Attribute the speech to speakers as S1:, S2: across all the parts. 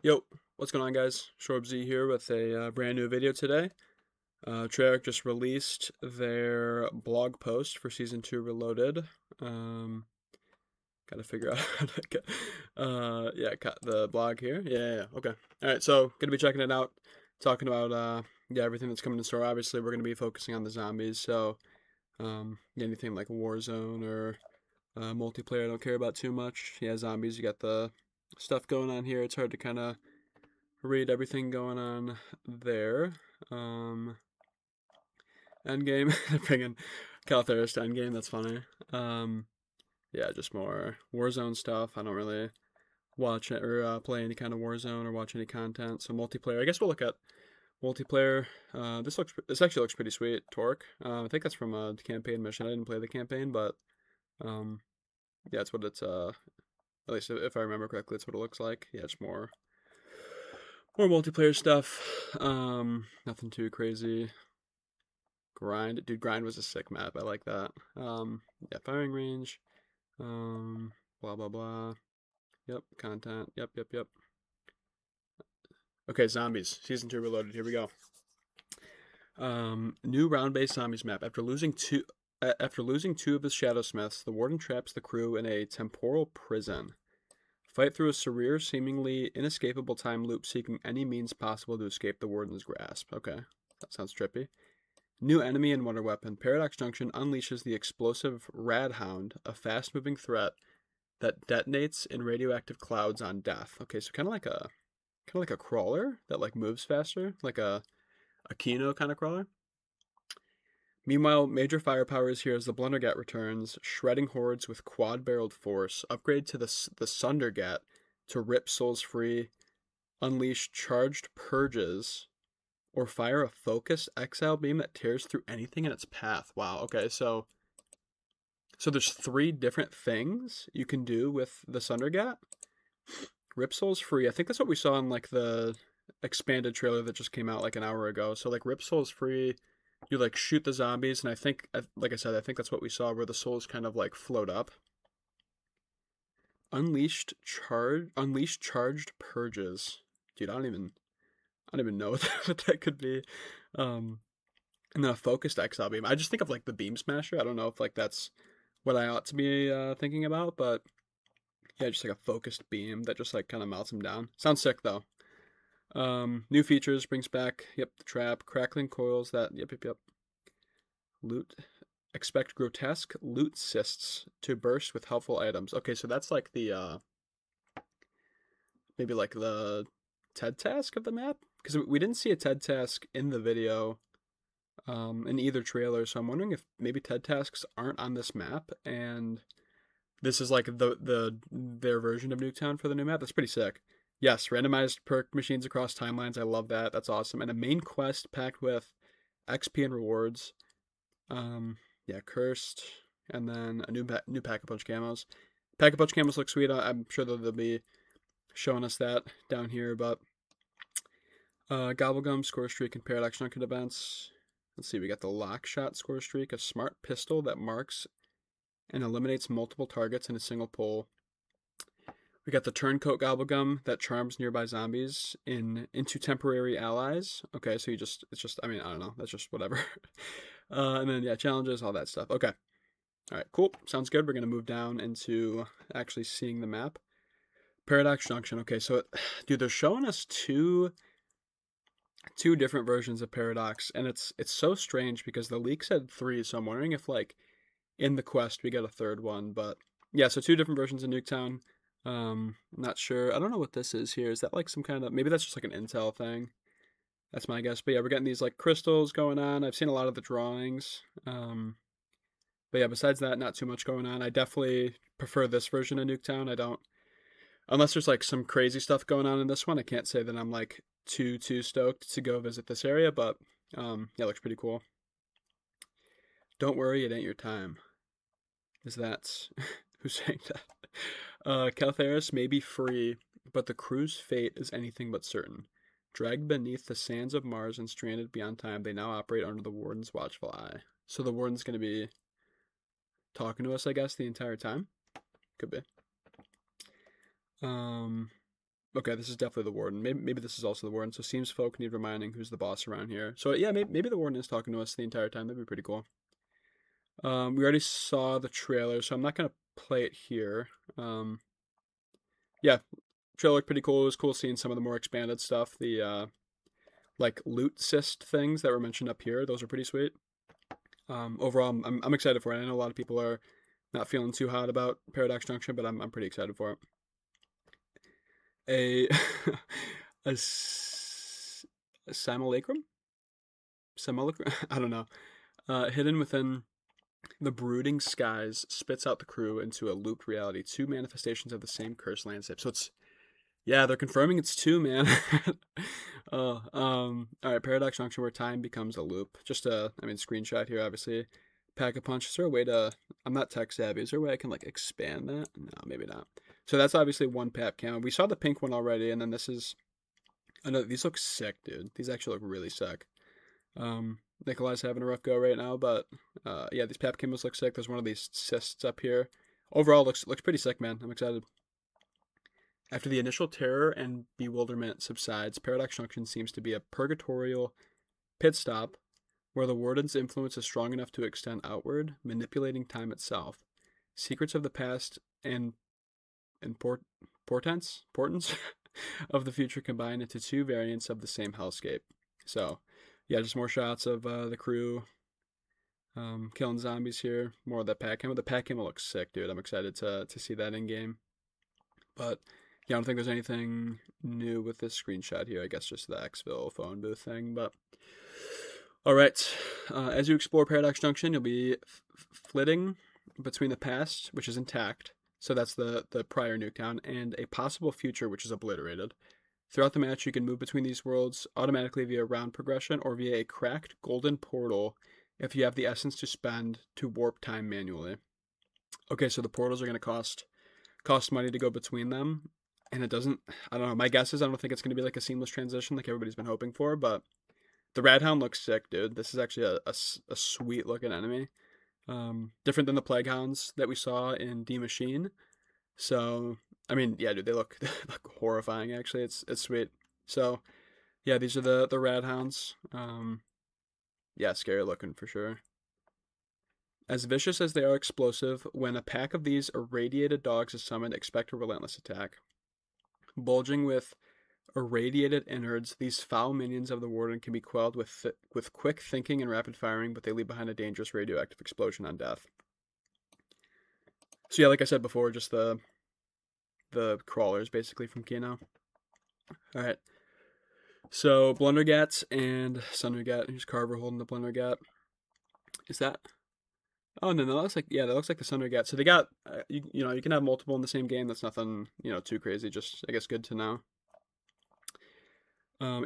S1: Yo, what's going on, guys? Shorbz here with a brand new video today. Treyarch just released their blog post for Season 2 Reloaded. Um, Gotta figure out how to get, yeah, cut the blog here. Yeah, okay. All right, so gonna be checking it out, talking about, yeah, everything that's coming in store. Obviously, we're gonna be focusing on the zombies, so, anything like Warzone or multiplayer, I don't care about too much. Yeah, zombies, you got the stuff going on here. It's hard to kind of read everything going on there. Um, Endgame, bringing Caltheris to Endgame. That's funny. Um, yeah, just more Warzone stuff. I don't really watch it or play any kind of Warzone or watch any content. So multiplayer. I guess we'll look at multiplayer. This actually looks pretty sweet. Torque. I think that's from a campaign mission. I didn't play the campaign, but um, yeah, it's what it's at least if I remember correctly, that's what it looks like. Yeah, it's more multiplayer stuff. Nothing too crazy. Grind, dude. Grind was a sick map. I like that. Yeah, firing range. Blah blah blah. Yep, content. Yep. Okay, zombies. Season 2 Reloaded. Here we go. New round-based zombies map. After losing two of his shadow smiths, the warden traps the crew in a temporal prison. Fight through a surreal, seemingly inescapable time loop, seeking any means possible to escape the warden's grasp. Okay, that sounds trippy. New enemy and wonder weapon. Paradox Junction unleashes the explosive Radhound, a fast-moving threat that detonates in radioactive clouds on death. Okay, so kind of like a crawler that like moves faster, like a Kino kind of crawler. Meanwhile, major firepower is here as the Blundergat returns, shredding hordes with quad-barreled force. Upgrade to the Sundergat to rip souls free, unleash charged purges, or fire a focused exile beam that tears through anything in its path. Wow. Okay, so there's three different things you can do with the Sundergat. Rip Souls free. I think that's what we saw in like the expanded trailer that just came out like an hour ago. So like Rip Souls free, you like shoot the zombies, and I think, like I said, I think that's what we saw where the souls kind of like float up. Unleashed charged purges. Dude, I don't even know what that could be. Um, and then a focused exile beam. I just think of like the beam smasher. I don't know if like that's what I ought to be thinking about, but yeah, just like a focused beam that just like kind of melts him down. Sounds sick though. New features brings back, yep, the trap, crackling coils that, yep. Loot. Expect grotesque loot cysts to burst with helpful items. Okay, so that's like the maybe like the TED task of the map, because we didn't see a TED task in the video in either trailer. So I'm wondering if maybe TED tasks aren't on this map, and this is like their version of Nuketown for the new map. That's pretty sick. Yes, randomized perk machines across timelines. I love that. That's awesome. And a main quest packed with XP and rewards. Yeah, cursed, and then a new pack a punch camos. Pack a punch camos look sweet. I'm sure that they'll be showing us that down here. But Gobblegum score streak and Paradox Junction events. Let's see. We got the lock shot score streak, a smart pistol that marks and eliminates multiple targets in a single pull. We got the turncoat gobblegum that charms nearby zombies into temporary allies. Okay, so it's just I mean, I don't know, that's just whatever. And then yeah, challenges, all that stuff. Okay. All right, cool. Sounds good. We're gonna move down into actually seeing the map. Paradox Junction. Okay, so dude, they're showing us two different versions of Paradox, and it's so strange because the leak said three, so I'm wondering if like in the quest we get a third one. But yeah, so two different versions of Nuketown. Not sure. I don't know what this is here. Is that like some kind of, maybe that's just like an intel thing. That's my guess. But yeah, we're getting these like crystals going on. I've seen a lot of the drawings. But yeah, besides that, not too much going on. I definitely prefer this version of Nuketown. I don't, unless there's like some crazy stuff going on in this one. I can't say that I'm like too stoked to go visit this area. But yeah, it looks pretty cool. Don't worry, it ain't your time. Is that who's saying that? Caltheris may be free, but the crew's fate is anything but certain. Dragged beneath the sands of Mars and stranded beyond time, they now operate under the Warden's watchful eye. So the Warden's going to be talking to us, I guess, the entire time? Could be. Um, Okay, this is definitely the Warden. Maybe this is also the Warden. So seems folk need reminding who's the boss around here. So yeah, maybe the Warden is talking to us the entire time. That'd be pretty cool. We already saw the trailer, so I'm not gonna play it here. Yeah, trailer looked pretty cool. It was cool seeing some of the more expanded stuff. The like loot cyst things that were mentioned up here. Those are pretty sweet. Overall, I'm excited for it. I know a lot of people are not feeling too hot about Paradox Junction, but I'm pretty excited for it. A a, a simulacrum, simulacrum. I don't know. Hidden within the brooding skies, spits out the crew into a looped reality. Two manifestations of the same cursed landscape. So it's yeah, they're confirming it's two, man. All right, Paradox Junction, where time becomes a loop. Just screenshot here, obviously. Pack a punch. Is there a way to? I'm not tech savvy. Is there a way I can like expand that? No, maybe not. So that's obviously one pap cam. We saw the pink one already, and then this is. I know these look sick, dude. These actually look really sick. Nikolai's having a rough go right now, but yeah, these pap camos look sick. There's one of these cysts up here. Overall, looks pretty sick, man. I'm excited. After the initial terror and bewilderment subsides, Paradox Junction seems to be a purgatorial pit stop where the Warden's influence is strong enough to extend outward, manipulating time itself. Secrets of the past and portents of the future combine into two variants of the same hellscape. So, yeah, just more shots of the crew killing zombies here. More of that pack camo. The pack camo looks sick, dude. I'm excited to see that in game. But yeah, I don't think there's anything new with this screenshot here. I guess just the Xville phone booth thing. But all right, as you explore Paradox Junction, you'll be flitting between the past, which is intact. So that's the prior Nuketown, and a possible future, which is obliterated. Throughout the match, you can move between these worlds automatically via round progression or via a cracked golden portal if you have the essence to spend to warp time manually. Okay, so the portals are going to cost money to go between them, and it doesn't. I don't know. My guess is I don't think it's going to be like a seamless transition like everybody's been hoping for, but the Radhound looks sick, dude. This is actually a sweet looking enemy. Different than the Plague Hounds that we saw in D Machine. So, I mean, yeah, dude, they look horrifying. Actually, it's sweet. So, yeah, these are the Radhounds. Yeah, scary looking for sure. As vicious as they are explosive, when a pack of these irradiated dogs is summoned, expect a relentless attack. Bulging with irradiated innards, these foul minions of the Warden can be quelled with quick thinking and rapid firing, but they leave behind a dangerous radioactive explosion on death. So yeah, like I said before, just the crawlers basically from Kino. All right. So Blundergats and Sundergat. Here's Carver holding the Blundergat. Is that? Oh no, that looks like that looks like the Sundergat. So they got you know you can have multiple in the same game. That's nothing too crazy. Just I guess good to know.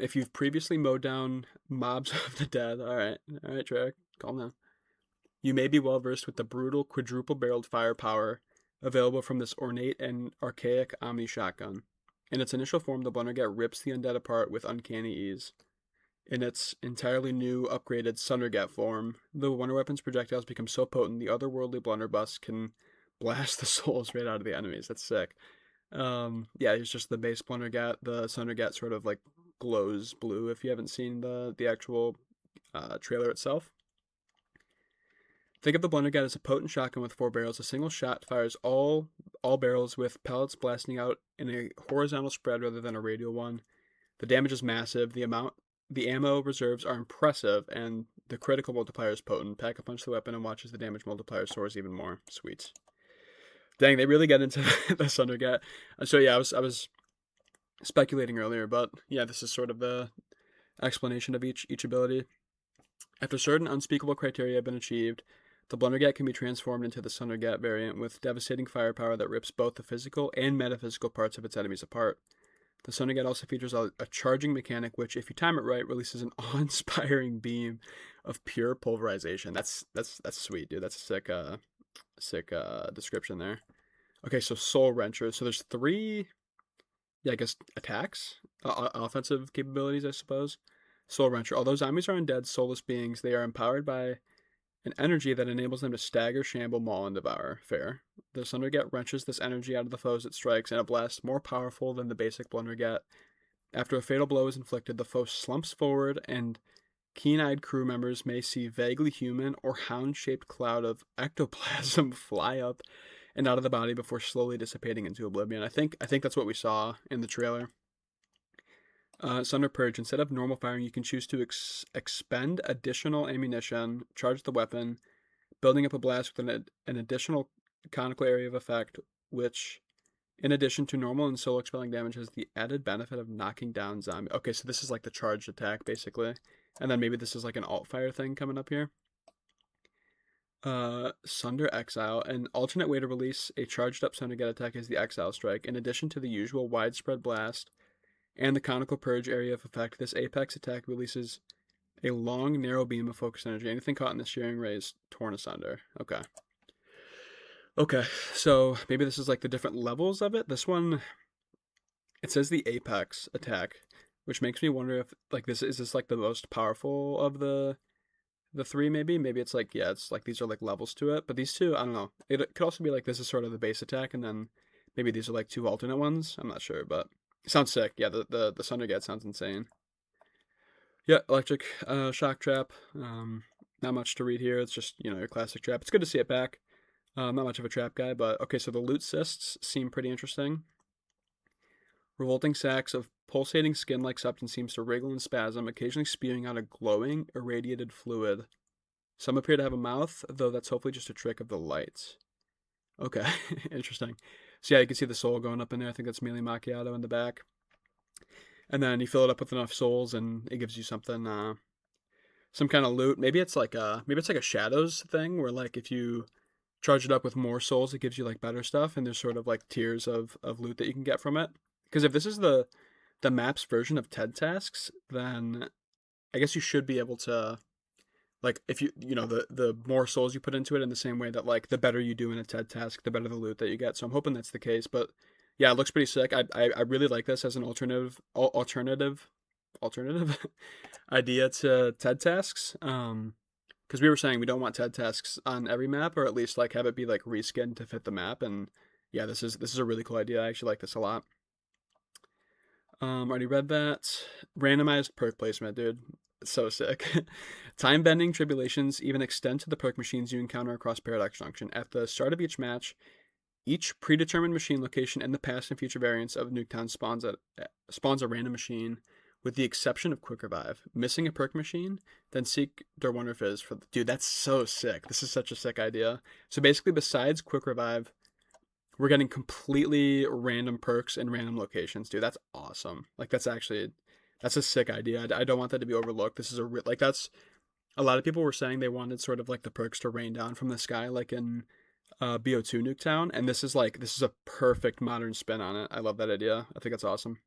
S1: If you've previously mowed down mobs of the dead, all right, Treyarch, calm down. You may be well versed with the brutal quadruple-barreled firepower available from this ornate and archaic Omni shotgun. In its initial form, the Blundergat rips the undead apart with uncanny ease. In its entirely new, upgraded Sundergat form, the Wonder Weapon's projectiles become so potent the otherworldly blunderbuss can blast the souls right out of the enemies. That's sick. Yeah, it's just the base Blundergat. The Sundergat sort of like glows blue if you haven't seen the actual trailer itself. Think of the Blundergat as a potent shotgun with 4 barrels. A single shot fires all barrels with pellets blasting out in a horizontal spread rather than a radial one. The damage is massive. The ammo reserves are impressive, and the critical multiplier is potent. Pack a punch the weapon and watch as the damage multiplier soars even more. Sweet. Dang, they really get into the Sundergat. So yeah, I was speculating earlier, but yeah, this is sort of the explanation of each ability. After certain unspeakable criteria have been achieved, the Blundergat can be transformed into the Sundergat variant with devastating firepower that rips both the physical and metaphysical parts of its enemies apart. The Sundergat also features a charging mechanic which, if you time it right, releases an awe-inspiring beam of pure pulverization. That's sweet, dude. That's a sick description there. Okay, so Soul Wrencher. So there's 3, I guess, attacks, offensive capabilities, I suppose. Soul Wrencher. Although zombies are undead, soulless beings, they are empowered by an energy that enables them to stagger, shamble, maul, and devour. Fair. the Sunderget wrenches this energy out of the foes it strikes in a blast more powerful than the basic Blunderget. After a fatal blow is inflicted, the foe slumps forward, and keen-eyed crew members may see vaguely human or hound-shaped cloud of ectoplasm fly up and out of the body before slowly dissipating into oblivion. I think that's what we saw in the trailer. Sunder Purge. Instead of normal firing, you can choose to expend additional ammunition, charge the weapon, building up a blast with an additional conical area of effect, which, in addition to normal and solo expelling damage, has the added benefit of knocking down zombie. Okay, so this is like the charged attack, basically. And then maybe this is like an alt-fire thing coming up here. Sunder Exile. An alternate way to release a charged up Sunderget attack is the Exile Strike. In addition to the usual widespread blast and the conical purge area of effect, this apex attack releases a long, narrow beam of focus energy. Anything caught in the shearing ray is torn asunder. Okay. Okay, so maybe this is like the different levels of it. This one, it says the apex attack, which makes me wonder if like this is this like the most powerful of the three. Maybe it's like, yeah, it's like these are like levels to it. But these two, I don't know. It could also be like this is sort of the base attack, and then maybe these are like two alternate ones. I'm not sure, but it sounds sick. Yeah, the Sunderget sounds insane. Yeah, electric shock trap. Not much to read here. It's just, you know, your classic trap. It's good to see it back. I'm not much of a trap guy, but okay, so the loot cysts seem pretty interesting. Revolting sacs of pulsating skin-like substance seems to wriggle and spasm, occasionally spewing out a glowing, irradiated fluid. Some appear to have a mouth, though that's hopefully just a trick of the lights. Okay, interesting. So yeah, you can see the soul going up in there. I think that's Mealy Macchiato in the back. And then you fill it up with enough souls, and it gives you something, some kind of loot. Maybe it's like a shadows thing, where like if you charge it up with more souls, it gives you like better stuff, and there's sort of like tiers of loot that you can get from it. Because if this is the map's version of TED tasks, then I guess you should be able to, like, if you know the more souls you put into it, in the same way that like the better you do in a TED task, the better the loot that you get. So I'm hoping that's the case. But yeah, it looks pretty sick. I really like this as an alternative idea to TED tasks. Because we were saying we don't want TED tasks on every map, or at least like have it be like reskinned to fit the map. And yeah, this is a really cool idea. I actually like this a lot. Already read that. Randomized perk placement, dude. So sick. Time bending tribulations even extend to the perk machines you encounter across Paradox Junction. At the start of each match, each predetermined machine location in the past and future variants of Nuketown spawns a random machine, with the exception of Quick Revive. Missing a perk machine, then seek Der Wonder Fizz for... Dude, that's so sick. This is such a sick idea. So basically, besides Quick Revive, we're getting completely random perks in random locations. Dude, that's awesome. Like, that's a sick idea. I don't want that to be overlooked. This is that's... A lot of people were saying they wanted sort of like the perks to rain down from the sky, like in BO2 Nuketown. And this is a perfect modern spin on it. I love that idea. I think that's awesome.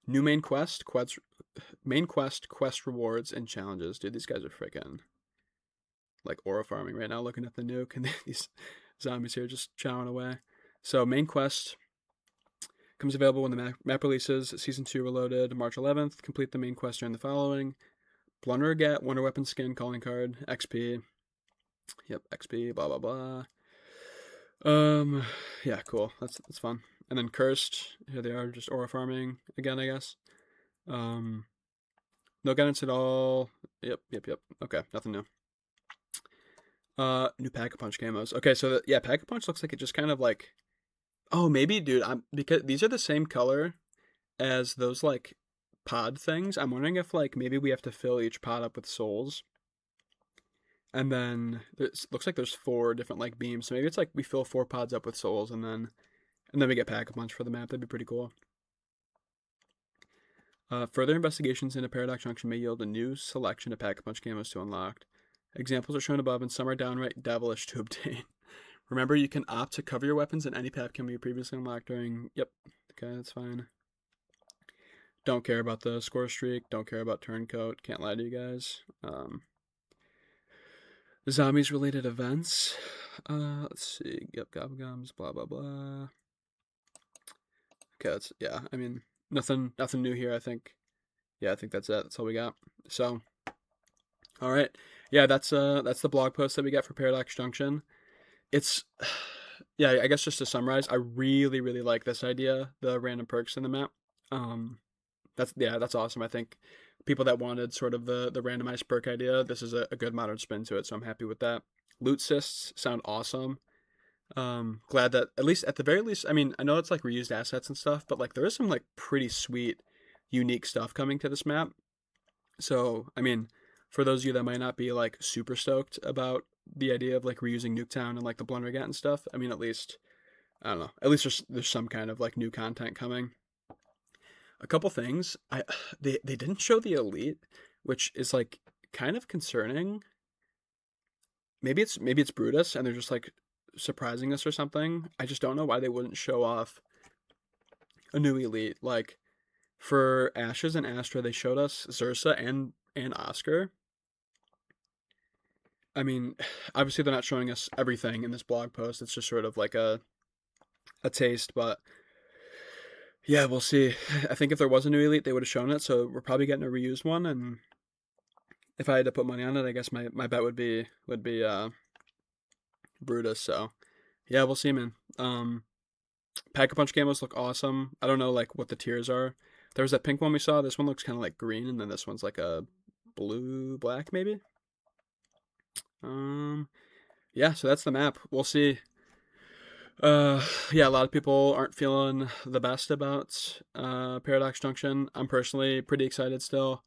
S1: New main quest, quest rewards, and challenges. Dude, these guys are freaking like aura farming right now, looking at the nuke, and these zombies here just chowing away. So main quest comes available when the map releases. Season 2 Reloaded, March 11th. Complete the main quest during the following. Blunderget, Wonder Weapon Skin, Calling Card, XP. Yep, XP, blah, blah, blah. Yeah, cool. That's fun. And then Cursed, here they are, just aura farming again, I guess. No guidance at all. Yep. Okay, nothing new. New Pack-a-Punch camos. Okay, so yeah, Pack-a-Punch looks like it just kind of like... Oh, maybe, dude, because these are the same color as those, like, pod things. I'm wondering if, like, maybe we have to fill each pod up with souls. And then it looks like there's 4 different, like, beams. So maybe it's like we fill 4 pods up with souls, and then we get Pack-a-Punch for the map. That'd be pretty cool. Further investigations into Paradox Junction may yield a new selection of Pack-a-Punch camos to unlock. Examples are shown above, and some are downright devilish to obtain. Remember, you can opt to cover your weapons in any pack can be previously unlocked during... Yep. Okay, that's fine. Don't care about the score streak. Don't care about turncoat. Can't lie to you guys. Zombies-related events. Let's see. Yep, Gobagums, blah, blah, blah. Okay, yeah, I mean, nothing new here, I think. Yeah, I think that's it. That's all we got. So, all right. Yeah, that's the blog post that we got for Paradox Junction. It's yeah, I guess just to summarize, I really, really like this idea, the random perks in the map. Um, that's awesome. I think people that wanted sort of the randomized perk idea, this is a good modern spin to it, so I'm happy with that. Loot cysts sound awesome. Glad that at least at the very least, I mean, I know it's like reused assets and stuff, but like there is some like pretty sweet, unique stuff coming to this map. So, I mean, for those of you that might not be like super stoked about the idea of like reusing Nuketown and like the Blundergat and stuff, I mean, at least I don't know, at least there's some kind of like new content coming. A couple things, they didn't show the elite, which is like kind of concerning. Maybe it's Brutus and they're just like surprising us or something. I just don't know why they wouldn't show off a new elite. Like for Ashes and Astra, they showed us Zursa and Oscar. I mean, obviously they're not showing us everything in this blog post. It's just sort of like a taste, but yeah, we'll see. I think if there was a new elite, they would have shown it. So we're probably getting a reused one, and if I had to put money on it, I guess my bet would be Brutus. So yeah, we'll see, man. Pack-a-Punch camos look awesome. I don't know like what the tiers are. There was that pink one we saw. This one looks kind of like green, and then this one's like a blue black maybe. Yeah, so that's the map. We'll see. Yeah, a lot of people aren't feeling the best about Paradox Junction. I'm personally pretty excited still.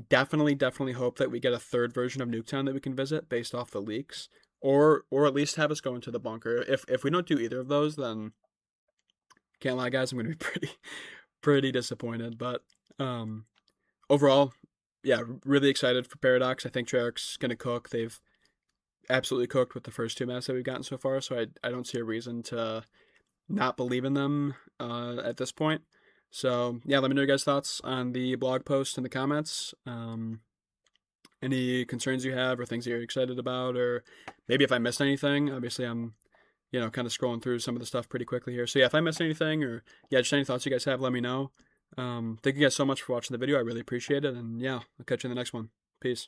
S1: Definitely hope that we get a third version of Nuketown that we can visit based off the leaks, or at least have us go into the bunker. If we don't do either of those, then can't lie, guys, I'm gonna be pretty disappointed. But overall, yeah, really excited for Paradox. I think Treyarch's gonna cook. They've absolutely cooked with the first two maps that we've gotten so far, so I don't see a reason to not believe in them at this point. So yeah, let me know your guys' thoughts on the blog post in the comments. Any concerns you have or things that you're excited about, or maybe if I missed anything. Obviously, I'm kind of scrolling through some of the stuff pretty quickly here. So yeah, if I missed anything, or yeah, just any thoughts you guys have, let me know. Thank you guys so much for watching the video. I really appreciate it, and yeah, I'll catch you in the next one. Peace.